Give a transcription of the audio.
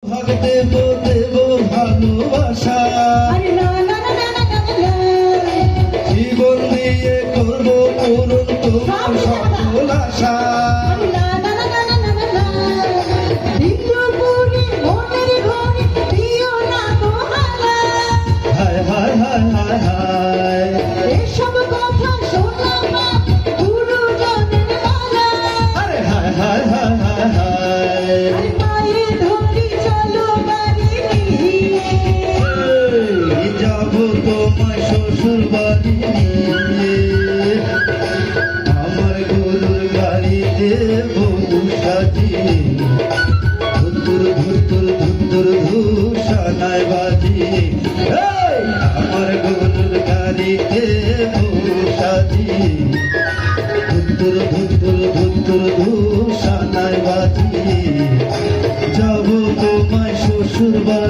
ভাগ দেব দেব ভালোবাসা, জীবন দিয়ে করবো পূরণ তোমার সকল আশা। হায় হায় হায় হায় হায়, এসব কথা শোনালাম গুরুজনের মালা। আরে হায় হায় হায় হায় হায়, আরে পায়ে ধরি চলো বাড়ি নিয়ে, এই যাবো তোমায় শ্বশুর বাড়ি নিয়ে, আমার গরুর গাড়িতে বউ সাজিয়ে, ধুতুর ধুতুর ধুতুর ধূষণায় বাজিয়ে, এই আমার গরুর গাড়িতে বউ সাজিয়ে, ধুতুর ধুতুর ধুতুর ধূষণায় বাজিয়ে, যাবো তোমায় শ্বশুর বাড়ি।